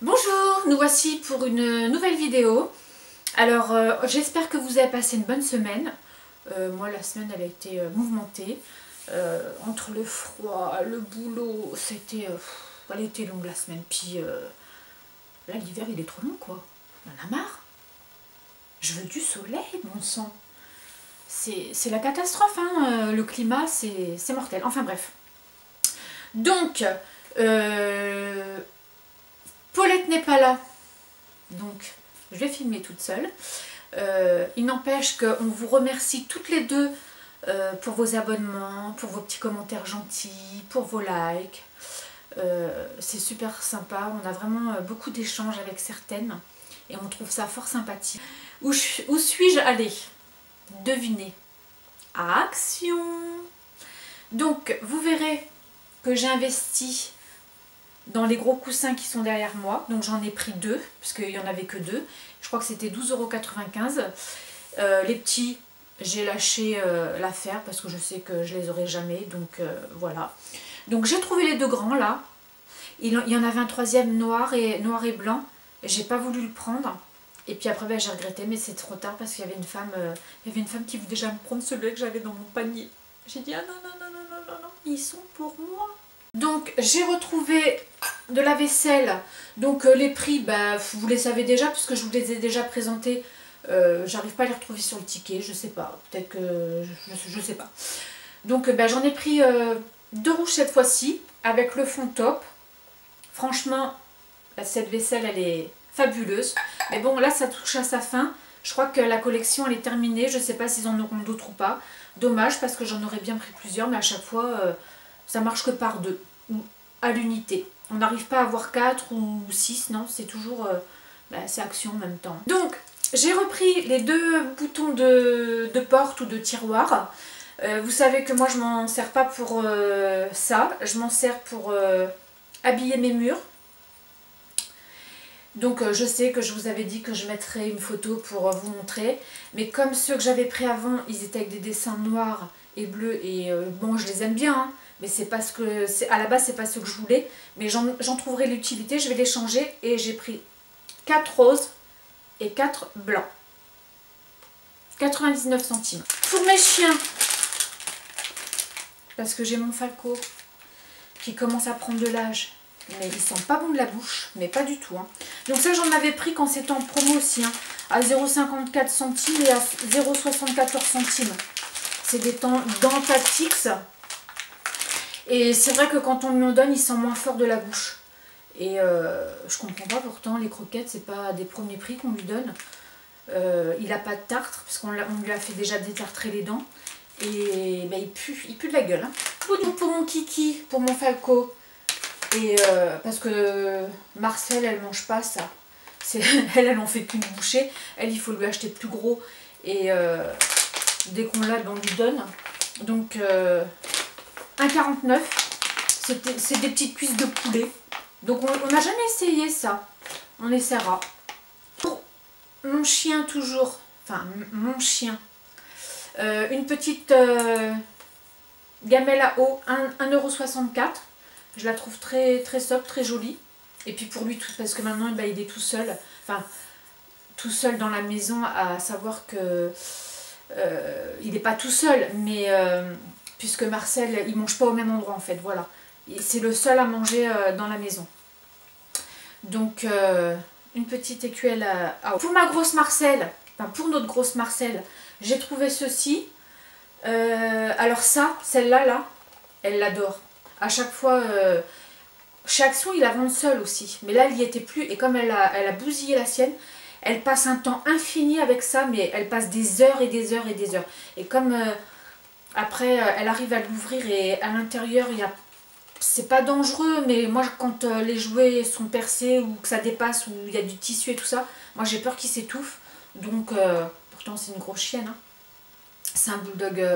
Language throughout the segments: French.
Bonjour, nous voici pour une nouvelle vidéo. Alors j'espère que vous avez passé une bonne semaine. Moi la semaine elle a été mouvementée. Entre le froid, le boulot, elle était longue la semaine. Puis là l'hiver il est trop long quoi. On en a marre. Je veux du soleil, bon sang. C'est la catastrophe, hein. Le climat c'est mortel. Enfin bref. Donc, Paulette n'est pas là. Donc, je vais filmer toute seule. Il n'empêche qu'on vous remercie toutes les deux pour vos abonnements, pour vos petits commentaires gentils, pour vos likes. C'est super sympa. On a vraiment beaucoup d'échanges avec certaines et on trouve ça fort sympathique. Où suis-je allée? Devinez. Action! Donc, vous verrez que j'ai investi dans les gros coussins qui sont derrière moi. Donc j'en ai pris deux, parce qu'il n'y en avait que deux. Je crois que c'était 12,95 €. Les petits, j'ai lâché l'affaire parce que je sais que je les aurai jamais. Donc voilà. Donc j'ai trouvé les deux grands là. Il y en avait un troisième noir et blanc. J'ai pas voulu le prendre. Et puis après j'ai regretté, mais c'est trop tard parce qu'il y avait une femme, qui voulait déjà me prendre celui que j'avais dans mon panier. J'ai dit ah non, non, non, non, non, non, non, ils sont pour moi. Donc j'ai retrouvé de la vaisselle. Donc les prix, vous les savez déjà puisque je vous les ai déjà présentés. J'arrive pas à les retrouver sur le ticket, je sais pas. Peut-être que je sais pas. Donc j'en ai pris deux rouges cette fois-ci avec le fond top. Franchement, cette vaisselle elle est fabuleuse. Mais bon là ça touche à sa fin. Je crois que la collection elle est terminée. Je sais pas s'ils en auront d'autres ou pas. Dommage parce que j'en aurais bien pris plusieurs, mais à chaque fois ça marche que par deux ou à l'unité. On n'arrive pas à avoir 4 ou 6, non, c'est toujours c'est action en même temps. Donc j'ai repris les deux boutons de porte ou de tiroir. Vous savez que moi je m'en sers pas pour ça, je m'en sers pour habiller mes murs. Donc je sais que je vous avais dit que je mettrais une photo pour vous montrer, mais comme ceux que j'avais pris avant, ils étaient avec des dessins noirs et bleus, et bon je les aime bien, hein, mais c'est parce que à la base c'est pas ce que je voulais, mais j'en trouverai l'utilité, je vais les changer, et j'ai pris 4 roses et 4 blancs. 99 centimes. Pour mes chiens, parce que j'ai mon Falco qui commence à prendre de l'âge. Mais ils sont pas bons de la bouche, mais pas du tout. Hein. Donc ça, j'en avais pris quand c'était en promo aussi, hein, à 0,54 centimes et à 0,74 centimes. C'est des dents Tatix. Et c'est vrai que quand on lui en donne, il sent moins fort de la bouche. Et je comprends pas, pourtant, les croquettes, c'est pas des premiers prix qu'on lui donne. Il n'a pas de tartre, parce qu'on lui a fait déjà détartrer les dents. Et il pue de la gueule. Hein. Donc pour mon kiki, pour mon Falco, et parce que Marcel elle mange pas ça, elle en fait qu'une bouchée, elle il faut lui acheter plus gros, et dès qu'on l'a on lui donne. Donc 1,49 €, c'est des petites cuisses de poulet, donc on n'a jamais essayé ça, on essaiera. Pour mon chien toujours, enfin mon chien, une petite gamelle à eau, 1,64 €. Je la trouve très, très sobre, très jolie. Et puis pour lui, parce que maintenant il est tout seul. Enfin, tout seul dans la maison, à savoir que il n'est pas tout seul. Mais puisque Marcel, il ne mange pas au même endroit en fait. Voilà. C'est le seul à manger dans la maison. Donc une petite écuelle à eau. Pour ma grosse Marcel, enfin pour notre grosse Marcel, j'ai trouvé ceci. Alors ça, celle-là, là, elle l'adore. À chaque fois, chez Action, il la vend seule aussi. Mais là, elle n'y était plus. Et comme elle a bousillé la sienne, elle passe un temps infini avec ça. Mais elle passe des heures et des heures et des heures. Et comme après, elle arrive à l'ouvrir et à l'intérieur, c'est pas dangereux. Mais moi, quand les jouets sont percés ou que ça dépasse, ou il y a du tissu et tout ça, moi, j'ai peur qu'il s'étouffe. Donc, pourtant, c'est une grosse chienne. Hein. C'est un bulldog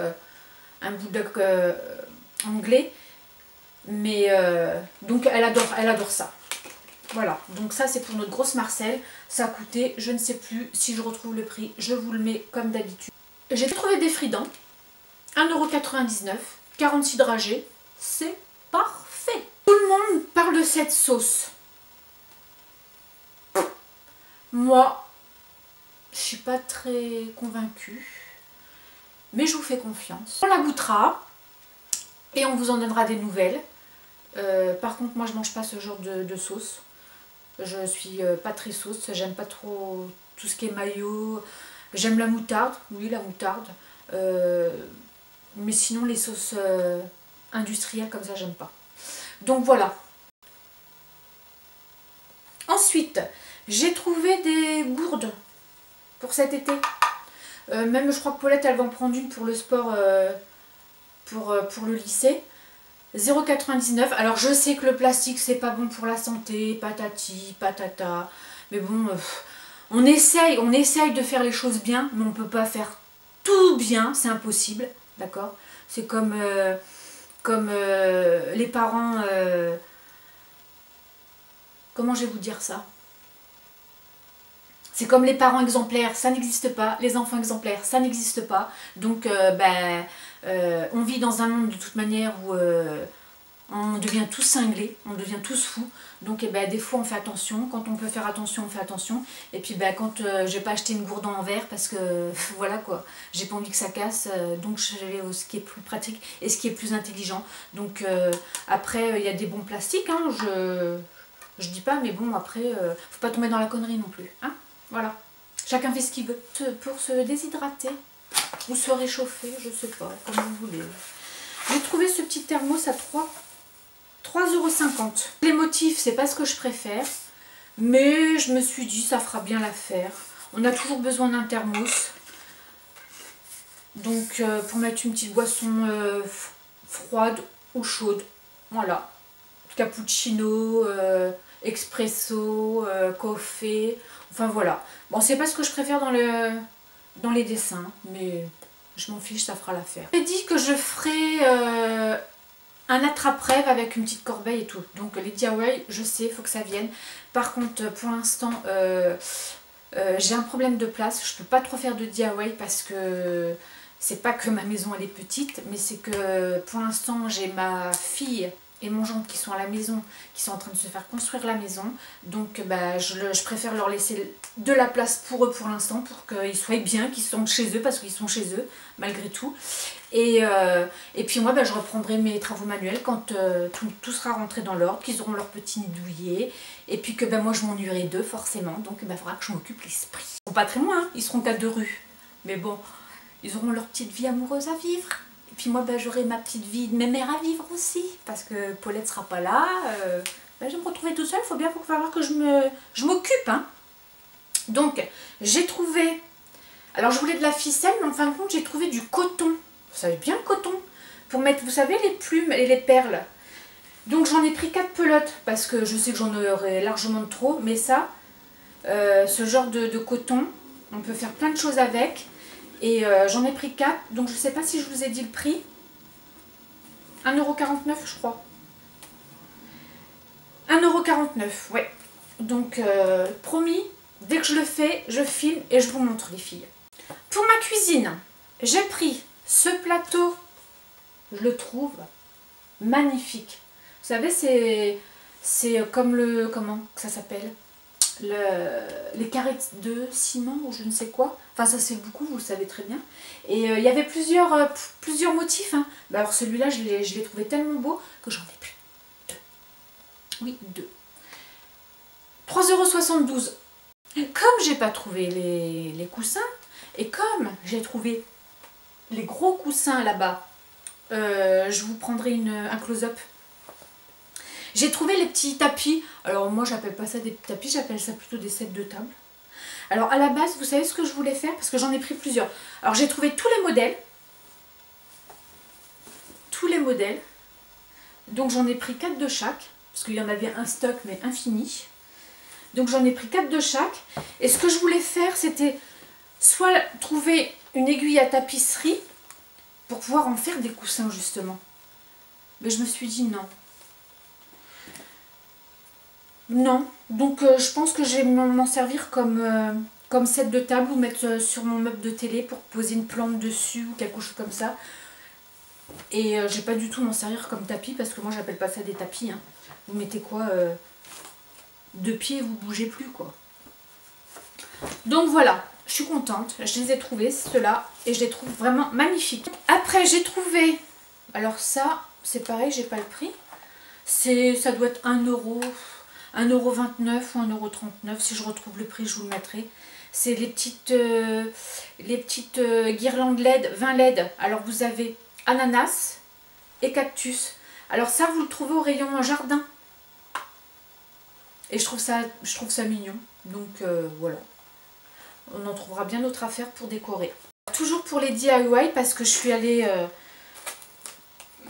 anglais. Mais donc elle adore ça. Voilà, donc ça c'est pour notre grosse Marcel. Ça a coûté, je ne sais plus, si je retrouve le prix, je vous le mets comme d'habitude. J'ai trouvé des fridans, 1,99 €, 46 dragées, c'est parfait. Tout le monde parle de cette sauce. moi, je suis pas très convaincue. Mais je vous fais confiance. On la goûtera et on vous en donnera des nouvelles. Par contre, moi je mange pas ce genre de sauce. Je suis pas très sauce, j'aime pas trop tout ce qui est mayo. J'aime la moutarde, oui la moutarde. Mais sinon les sauces industrielles comme ça j'aime pas. Donc voilà. Ensuite, j'ai trouvé des gourdes pour cet été. Même je crois que Paulette elle va en prendre une pour le sport, pour le lycée. 0,99. Alors je sais que le plastique c'est pas bon pour la santé, patati, patata. Mais bon, on essaye de faire les choses bien, mais on peut pas faire tout bien, c'est impossible, d'accord? C'est comme les parents... comment je vais vous dire ça? C'est comme les parents exemplaires, ça n'existe pas. Les enfants exemplaires, ça n'existe pas. Donc, on vit dans un monde de toute manière où on devient tous cinglés, on devient tous fous. Donc, des fois, on fait attention. Quand on peut faire attention, on fait attention. Et puis, quand je vais pas acheter une gourde en verre parce que, voilà quoi, j'ai pas envie que ça casse. Donc, je vais au ce qui est plus pratique et ce qui est plus intelligent. Donc, après, il y a des bons plastiques, hein, je dis pas, mais bon, après, faut pas tomber dans la connerie non plus, hein. Voilà, chacun fait ce qu'il veut pour se déshydrater ou se réchauffer, je sais pas, comme vous voulez. J'ai trouvé ce petit thermos à 3,50 €. Les motifs, c'est pas ce que je préfère, mais je me suis dit ça fera bien l'affaire. On a toujours besoin d'un thermos. Donc pour mettre une petite boisson froide ou chaude, voilà. Cappuccino, expresso, café, enfin voilà. Bon, c'est pas ce que je préfère dans les dessins, mais je m'en fiche, ça fera l'affaire. J'ai dit que je ferais un attrape-rêve avec une petite corbeille et tout. Donc les DIY, je sais, il faut que ça vienne. Par contre, pour l'instant, j'ai un problème de place. Je peux pas trop faire de DIY parce que c'est pas que ma maison elle est petite, mais c'est que pour l'instant, j'ai ma fille et mon gendre qui sont à la maison, qui sont en train de se faire construire la maison. Donc je préfère leur laisser de la place pour eux pour l'instant, pour qu'ils soient bien, qu'ils sont chez eux, parce qu'ils sont chez eux, malgré tout. Et puis moi, je reprendrai mes travaux manuels quand tout sera rentré dans l'ordre, qu'ils auront leur petit nid douillet. Et puis que moi, je m'ennuierai d'eux, forcément. Donc il faudra que je m'occupe l'esprit. Ils seront pas très loin, hein, ils seront qu'à 2 rues. Mais bon, ils auront leur petite vie amoureuse à vivre. Et puis moi, j'aurai ma petite vie de mémère à vivre aussi. Parce que Paulette sera pas là. Je vais me retrouver tout seul. Il faut bien falloir que je m'occupe. Hein. Donc, j'ai trouvé... Alors, je voulais de la ficelle, mais en fin de compte, j'ai trouvé du coton. Vous savez bien le coton. Pour mettre, vous savez, les plumes et les perles. Donc, j'en ai pris 4 pelotes. Parce que je sais que j'en aurai largement de trop. Mais ça, ce genre de coton, on peut faire plein de choses avec. Et j'en ai pris 4, donc je ne sais pas si je vous ai dit le prix. 1,49 € je crois. 1,49 €, ouais. Donc promis, dès que je le fais, je filme et je vous montre les filles. Pour ma cuisine, j'ai pris ce plateau, je le trouve magnifique. Vous savez, c'est comme le... comment ça s'appelle ? Les carrés de ciment ou je ne sais quoi. Enfin ça c'est beaucoup, vous le savez très bien. Et il y avait plusieurs motifs. Hein. Alors celui-là je l'ai trouvé tellement beau que j'en ai pris 2. Oui, 2. 3,72 €. Comme j'ai pas trouvé les coussins et comme j'ai trouvé les gros coussins là-bas, je vous prendrai un close-up. J'ai trouvé les petits tapis. Alors moi j'appelle pas ça des tapis, j'appelle ça plutôt des sets de table. Alors à la base, vous savez ce que je voulais faire? Parce que j'en ai pris plusieurs. Alors j'ai trouvé tous les modèles. Tous les modèles. Donc j'en ai pris 4 de chaque. Parce qu'il y en avait un stock mais infini. Donc j'en ai pris 4 de chaque. Et ce que je voulais faire, c'était soit trouver une aiguille à tapisserie pour pouvoir en faire des coussins justement. Mais je me suis dit non. Non, donc je pense que je vais m'en servir comme set de table ou mettre sur mon meuble de télé pour poser une plante dessus ou quelque chose comme ça. Et je vais pas du tout m'en servir comme tapis parce que moi j'appelle pas ça des tapis. Hein. Vous mettez quoi 2 pieds, vous bougez plus quoi. Donc voilà, je suis contente. Je les ai trouvés, ceux-là, et je les trouve vraiment magnifiques. Après, j'ai trouvé... Alors ça, c'est pareil, j'ai pas le prix. Ça doit être 1 euro, 1,29 € ou 1,39 €. Si je retrouve le prix, je vous le mettrai. C'est les petites guirlandes LED, 20 LED. Alors vous avez ananas et cactus. Alors ça, vous le trouvez au rayon jardin. Et je trouve ça mignon. Donc voilà. On en trouvera bien d'autres affaires pour décorer. Toujours pour les DIY, parce que je suis allée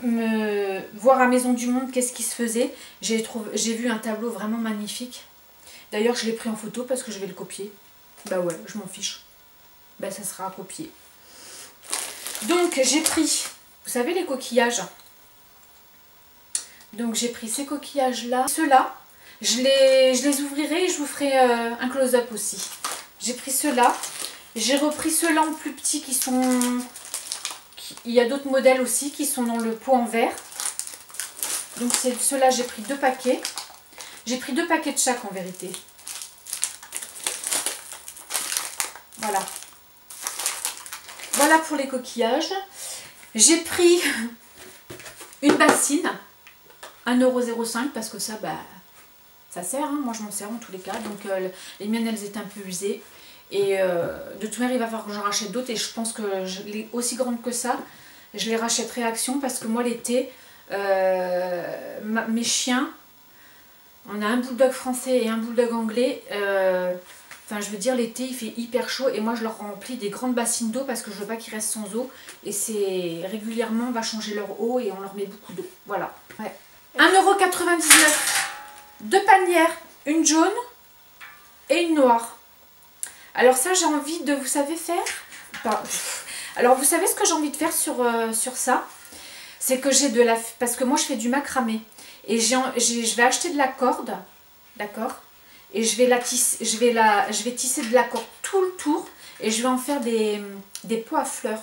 me voir à Maison du Monde qu'est-ce qui se faisait. J'ai vu un tableau vraiment magnifique. D'ailleurs, je l'ai pris en photo parce que je vais le copier. Bah ouais, je m'en fiche. Bah ça sera à copier. Donc j'ai pris, vous savez, les coquillages. Donc j'ai pris ces coquillages-là. Ceux-là, je les ouvrirai et je vous ferai un close-up aussi. J'ai pris ceux-là. J'ai repris ceux-là en plus petits qui sont... Il y a d'autres modèles aussi qui sont dans le pot en verre. Donc ceux-là, j'ai pris 2 paquets. J'ai pris 2 paquets de chaque en vérité. Voilà. Voilà pour les coquillages. J'ai pris une bassine. 1,05 € parce que ça, bah, ça sert. Hein. Moi, je m'en sers en tous les cas. Donc, les miennes, elles étaient un peu usées. Et de toute manière, il va falloir que j'en rachète d'autres. Et je pense que les aussi grandes que ça, je les rachèterai à Action. Parce que moi, l'été, mes chiens, on a un bulldog français et un bulldog anglais. Enfin, je veux dire, l'été, il fait hyper chaud. Et moi, je leur remplis des grandes bassines d'eau parce que je veux pas qu'ils restent sans eau. Et c'est régulièrement, on va changer leur eau et on leur met beaucoup d'eau. Voilà. Ouais. 1,99 €. 2 panières, une jaune et une noire. Alors ça, j'ai envie de, vous savez faire alors vous savez ce que j'ai envie de faire sur ça, c'est que j'ai de la... Parce que moi, je fais du macramé. Et je vais acheter de la corde, d'accord. Et je vais tisser de la corde tout le tour. Et je vais en faire des pots à fleurs.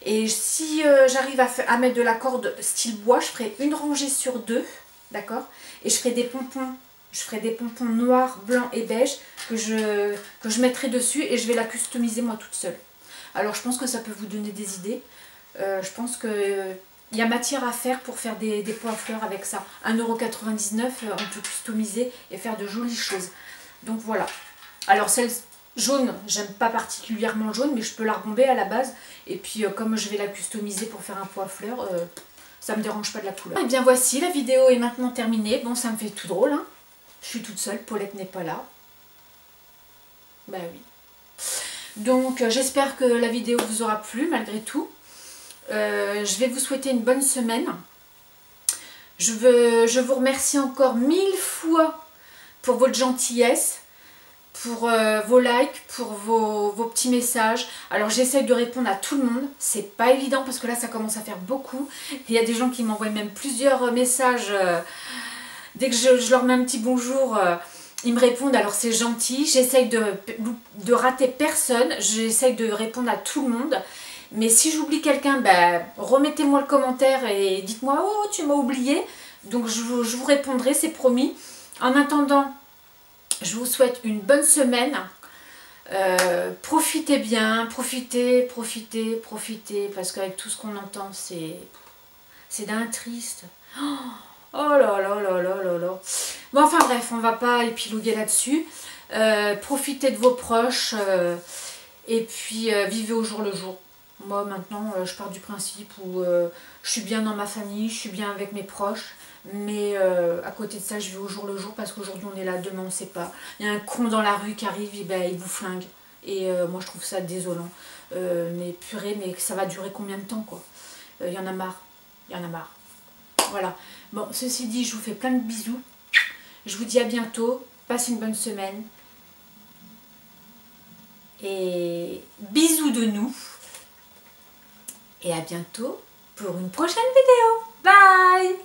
Et si j'arrive à mettre de la corde style bois, je ferai une rangée sur 2, d'accord. Et je ferai des pompons. Je ferai des pompons noirs, blancs et beige que je mettrai dessus et je vais la customiser moi toute seule. Alors je pense que ça peut vous donner des idées. Je pense qu'il y a matière à faire pour faire des pots à fleurs avec ça. 1,99 €, on peut customiser et faire de jolies choses. Donc voilà. Alors celle jaune, j'aime pas particulièrement le jaune, mais je peux la rebomber à la base. Et puis comme je vais la customiser pour faire un pot à fleurs, ça me dérange pas de la couleur. Et bien voici, la vidéo est maintenant terminée. Bon, ça me fait tout drôle, hein. Je suis toute seule, Paulette n'est pas là. Bah oui. Donc j'espère que la vidéo vous aura plu malgré tout. Je vais vous souhaiter une bonne semaine. Je vous remercie encore 1000 fois pour votre gentillesse, pour vos likes, pour vos petits messages. Alors j'essaye de répondre à tout le monde. C'est pas évident parce que là ça commence à faire beaucoup. Il y a des gens qui m'envoient même plusieurs messages. Dès que je leur mets un petit bonjour, ils me répondent, alors c'est gentil. J'essaye de rater personne, j'essaye de répondre à tout le monde. Mais si j'oublie quelqu'un, ben, remettez-moi le commentaire et dites-moi, oh tu m'as oublié. Donc je vous répondrai, c'est promis. En attendant, je vous souhaite une bonne semaine. Profitez bien, profitez, parce qu'avec tout ce qu'on entend, c'est d'un triste. Oh là là là là là là. Bon, enfin bref, on va pas épiloguer là-dessus. Profitez de vos proches et puis vivez au jour le jour. Moi maintenant, je pars du principe où je suis bien dans ma famille, je suis bien avec mes proches. Mais à côté de ça, je vis au jour le jour parce qu'aujourd'hui on est là, demain on ne sait pas. Il y a un con dans la rue qui arrive, et ben, il vous flingue. Et moi je trouve ça désolant. Mais purée, mais ça va durer combien de temps quoi. Il y en a marre. Il y en a marre. Voilà. Bon, ceci dit, je vous fais plein de bisous. Je vous dis à bientôt. Passez une bonne semaine. Et bisous de nous. Et à bientôt pour une prochaine vidéo. Bye!